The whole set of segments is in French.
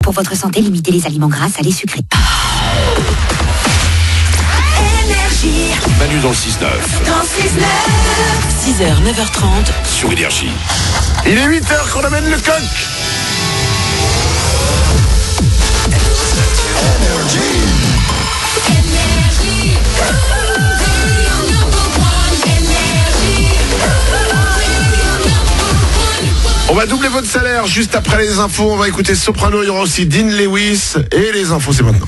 Pour votre santé, limitez les aliments gras, salés, sucrés. Manu dans le 6-9. 6h, 9h30. Sur Énergie. Il est 8h qu'on amène le coq. On va doubler votre salaire juste après les infos. On va écouter Soprano, il y aura aussi Dean Lewis. Et les infos, c'est maintenant.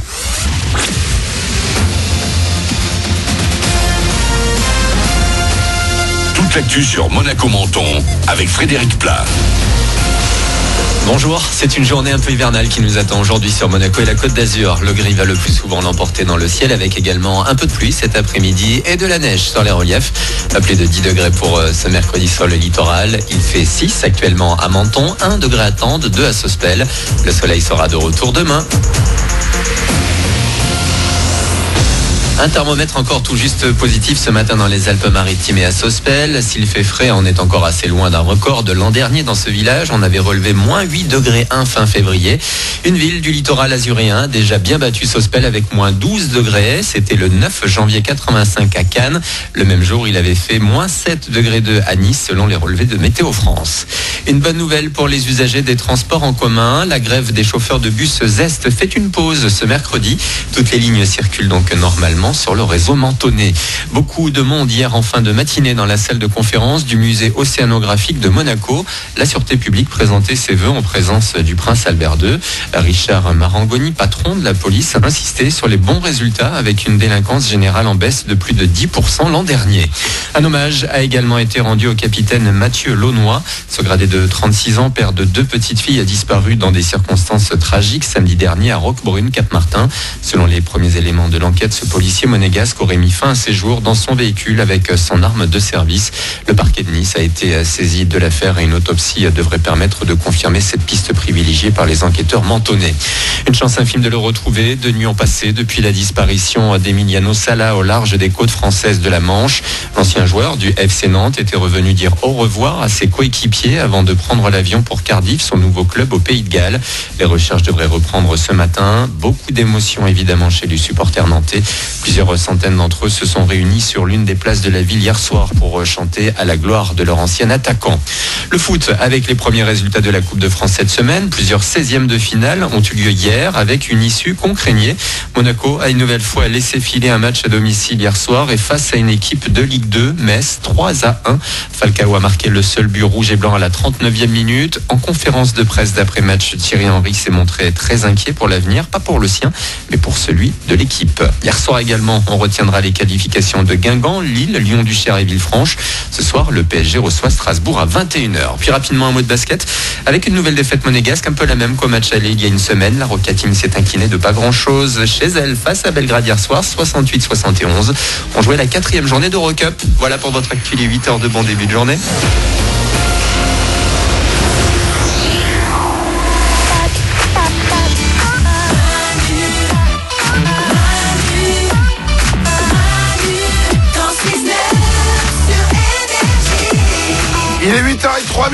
Toute l'actu sur Monaco Menton avec Frédéric Plat. Bonjour, c'est une journée un peu hivernale qui nous attend aujourd'hui sur Monaco et la Côte d'Azur. Le gris va le plus souvent l'emporter dans le ciel avec également un peu de pluie cet après-midi et de la neige sur les reliefs. À plus de 10 degrés pour ce mercredi sur le littoral. Il fait 6 actuellement à Menton, 1 degré à Tende, 2 à Sospel. Le soleil sera de retour demain. Un thermomètre encore tout juste positif ce matin dans les Alpes-Maritimes et à Sospel. S'il fait frais, on est encore assez loin d'un record de l'an dernier dans ce village. On avait relevé moins 8 degrés 1 fin février. Une ville du littoral azuréen déjà bien battue Sospel avec moins 12 degrés. C'était le 9 janvier 85 à Cannes. Le même jour, il avait fait moins 7 degrés 2 à Nice selon les relevés de Météo France. Une bonne nouvelle pour les usagers des transports en commun. La grève des chauffeurs de bus Zest fait une pause ce mercredi. Toutes les lignes circulent donc normalement sur le réseau mentonais. Beaucoup de monde hier en fin de matinée dans la salle de conférence du musée océanographique de Monaco. La sûreté publique présentait ses vœux en présence du prince Albert II. Richard Marangoni, patron de la police, a insisté sur les bons résultats avec une délinquance générale en baisse de plus de 10% l'an dernier. Un hommage a également été rendu au capitaine Mathieu Launois. Ce gradé de 36 ans, père de 2 petites filles, a disparu dans des circonstances tragiques samedi dernier à Roquebrune, Cap-Martin. Selon les premiers éléments de l'enquête, ce policier monégasque aurait mis fin à ses jours dans son véhicule avec son arme de service. Le parquet de Nice a été saisi de l'affaire et une autopsie devrait permettre de confirmer cette piste privilégiée par les enquêteurs mentonnais. Une chance infime de le retrouver. 2 nuits ont passé depuis la disparition d'Emiliano Sala au large des côtes françaises de la Manche. L'ancien joueur du FC Nantes était revenu dire au revoir à ses coéquipiers avant de prendre l'avion pour Cardiff, son nouveau club au Pays de Galles. Les recherches devraient reprendre ce matin. Beaucoup d'émotions évidemment chez les supporters nantais. Plusieurs centaines d'entre eux se sont réunis sur l'une des places de la ville hier soir pour chanter à la gloire de leur ancien attaquant. Le foot avec les premiers résultats de la Coupe de France cette semaine. Plusieurs 16e de finale ont eu lieu hier avec une issue qu'on craignait. Monaco a une nouvelle fois laissé filer un match à domicile hier soir et face à une équipe de Ligue 2, Metz, 3-1. Falcao a marqué le seul but rouge et blanc à la 39e minute. En conférence de presse d'après-match, Thierry Henry s'est montré très inquiet pour l'avenir, pas pour le sien, mais pour celui de l'équipe. Hier soir également, on retiendra les qualifications de Guingamp, Lille, Lyon-Duchère et Villefranche. Ce soir, le PSG reçoit Strasbourg à 21h. Puis rapidement un mot de basket avec une nouvelle défaite monégasque, un peu la même qu'au match aller il y a une semaine. La Roca Team s'est inclinée de pas grand-chose chez elle face à Belgrade hier soir, 68-71. On jouait la 4e journée d'Eurocup. Voilà pour votre actu, les 8h de bon début de journée. Il est 8h03.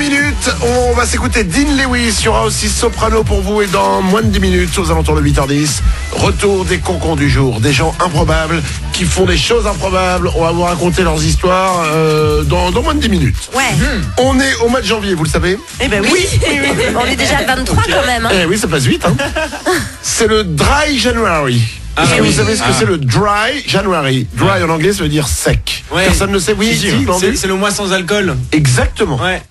On va s'écouter Dean Lewis. Il y aura aussi Soprano pour vous et dans moins de 10 minutes, aux alentours de 8h10, retour des concons du jour. Des gens improbables qui font des choses improbables. On va vous raconter leurs histoires dans moins de 10 minutes. Ouais. On est au mois de janvier, vous le savez? Eh ben oui. On est déjà le 23 quand même. Hein. Eh oui, ça passe vite. Hein. C'est le Dry January. Est-ce que vous savez ce que c'est le Dry January? Dry en anglais, ça veut dire sec. Ouais. Personne ne sait. Oui, c'est le mois sans alcool. Exactement. Ouais.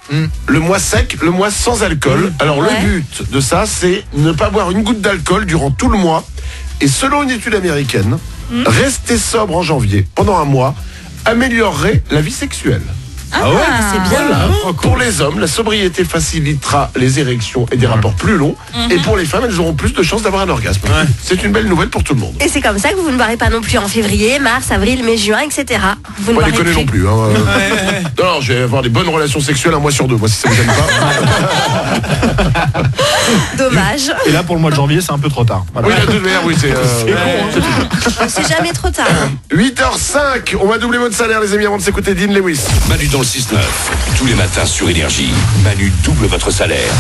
Le mois sec, le mois sans alcool. Alors le but de ça, c'est ne pas boire une goutte d'alcool durant tout le mois. Et selon une étude américaine, rester sobre en janvier pendant un mois améliorerait la vie sexuelle. Ah ouais, c'est bien. Voilà. Pour les hommes, la sobriété facilitera les érections et des rapports plus longs. Et pour les femmes, elles auront plus de chances d'avoir un orgasme. Ouais. C'est une belle nouvelle pour tout le monde. Et c'est comme ça que vous ne boirez pas non plus en février, mars, avril, mai, juin, etc. Vous ne pas boirez déconner non plus. Hein. Non, je vais avoir des bonnes relations sexuelles un mois sur 2. Moi, si ça vous gêne pas. Dommage. Et là, pour le mois de janvier, c'est un peu trop tard. Voilà. Oui, la toute manière, oui, c'est con. Hein, c'est jamais trop tard. 8h05. On va doubler votre salaire, les amis, avant de s'écouter Dean Lewis. Manu dans le 6-9. Tous les matins sur Énergie. Manu double votre salaire.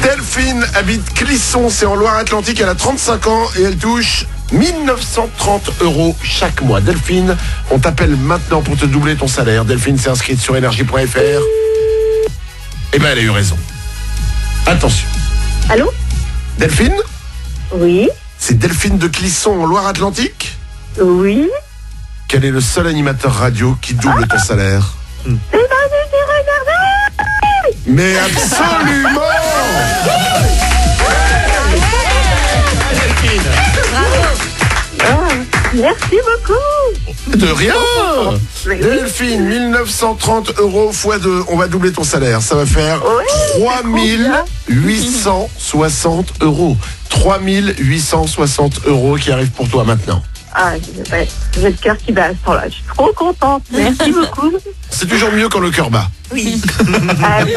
Delphine Delphine habite Clisson, c'est en Loire-Atlantique, elle a 35 ans et elle touche 1930 € chaque mois. Delphine, on t'appelle maintenant pour te doubler ton salaire. Delphine s'est inscrite sur énergie.fr. Eh ben, elle a eu raison. Attention. Allô? Delphine? Oui. C'est Delphine de Clisson en Loire-Atlantique? Oui. Quel est le seul animateur radio qui double ton salaire? C'est pas regardé. Mais absolument! Merci beaucoup. De rien. Oui. Delphine, 1930 € x 2. On va doubler ton salaire. Ça va faire Oui, 3860 €. 3860 € qui arrivent pour toi maintenant. Ah, ouais, j'ai le cœur qui bat à ce temps-là. Je suis trop contente. Merci beaucoup. C'est toujours mieux quand le cœur bat. Oui. Ah, oui.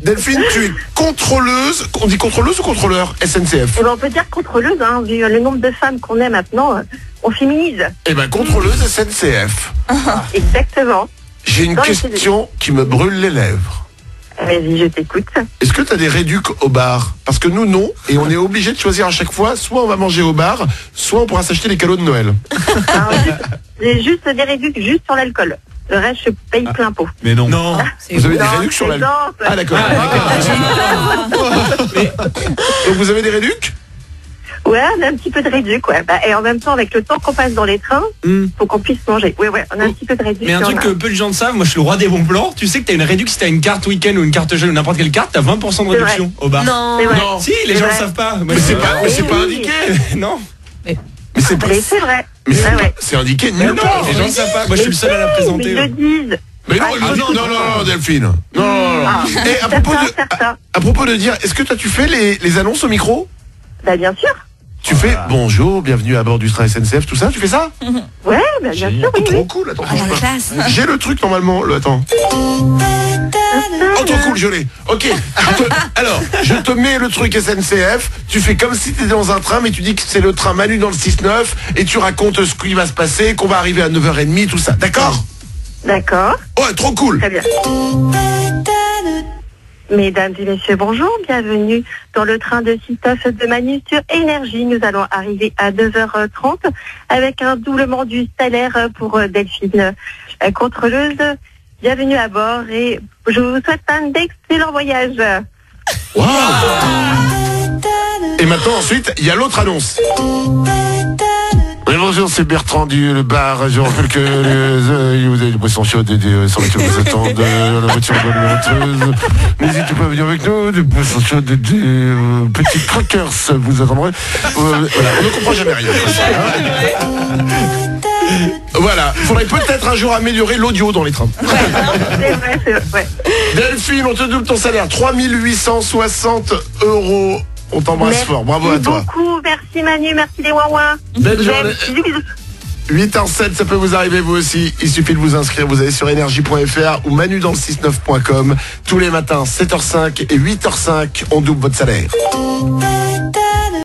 Delphine, tu es contrôleuse. On dit contrôleuse ou contrôleur SNCF? Eh ben, on peut dire contrôleuse, hein, vu le nombre de femmes qu'on est maintenant, on féminise. Eh ben, contrôleuse SNCF. Exactement. J'ai une Non, mais question qui me brûle les lèvres. Vas-y, je t'écoute. Est-ce que tu as des réducs au bar? Parce que nous, non. Et on est obligé de choisir à chaque fois. Soit on va manger au bar, soit on pourra s'acheter les cadeaux de Noël. Alors, j'ai juste des réductions juste sur l'alcool. Le reste, je paye plein pot. Mais non. Non. Vous avez des Non, réducs sur l'alcool? plaisante. Ah, d'accord. Donc vous avez des réducs? Ouais, on a un petit peu de réduc, ouais. Bah, et en même temps, avec le temps qu'on passe dans les trains, faut qu'on puisse manger. Ouais, on a un petit peu de réduc. Mais un truc que peu de gens ne savent, moi je suis le roi des bons plans. Tu sais que t'as une réduction si t'as une carte week-end ou une carte jeune ou n'importe quelle carte, t'as 20% de C'est réduction au bar. Non. C'est vrai. Non. Si, les C'est gens le vrai. savent pas. Moi, Mais c'est pas, mais c'est Oui. pas indiqué. Non. Mais c'est pas. Mais c'est vrai. Mais c'est Ouais, pas- ouais. c'est indiqué Mais nulle non, part. les gens ne savent pas. Moi je suis le seul à la Mais présenter. ils le disent. Mais non, Ah, non, Delphine. Non. Ah, Et à propos de, certains. à propos de dire, est-ce que toi tu fais les annonces au micro? Bah, bien sûr. Tu fais bonjour, bienvenue à bord du train SNCF, tout ça, tu fais ça? Ouais, bah, bien sûr, oui. Trop cool, attends. Ah, la classe. J'ai le truc normalement, attends. Oh, trop cool, je l'ai. Ok. Alors, je te mets le truc SNCF, tu fais comme si tu étais dans un train, mais tu dis que c'est le train Manu dans le 6-9, et tu racontes ce qui va se passer, qu'on va arriver à 9h30, tout ça. D'accord? D'accord. Ouais, trop cool. Très bien. Mesdames et messieurs, bonjour, bienvenue dans le train de Sistaf de Manu sur Énergie. Nous allons arriver à 9h30 avec un doublement du salaire pour Delphine, contrôleuse. Bienvenue à bord et je vous souhaite un excellent voyage. Wow. Et maintenant, ensuite, il y a l'autre annonce. Oui, bonjour, c'est Bertrand du le bar. Je rappelle que vous avez des boissons chaudes et des sandwichs vous attendent la voiture de numéro 13. N'hésitez pas à venir avec nous. Des boissons chaudes et des petits crackers vous attendrez. Voilà, on ne comprend jamais rien. Voilà, il faudrait peut-être un jour améliorer l'audio dans les trains. C'est vrai, c'est vrai. Delphine, on te double ton salaire, 3860 €. On t'embrasse Merci fort, bravo à toi. beaucoup, merci Manu, merci les ouin-ouin. Belle journée. Bisous, bisous. 8h07, ça peut vous arriver vous aussi. Il suffit de vous inscrire. Vous allez sur énergie.fr ou manudansle69.com. Tous les matins, 7h05 et 8h05, on double votre salaire.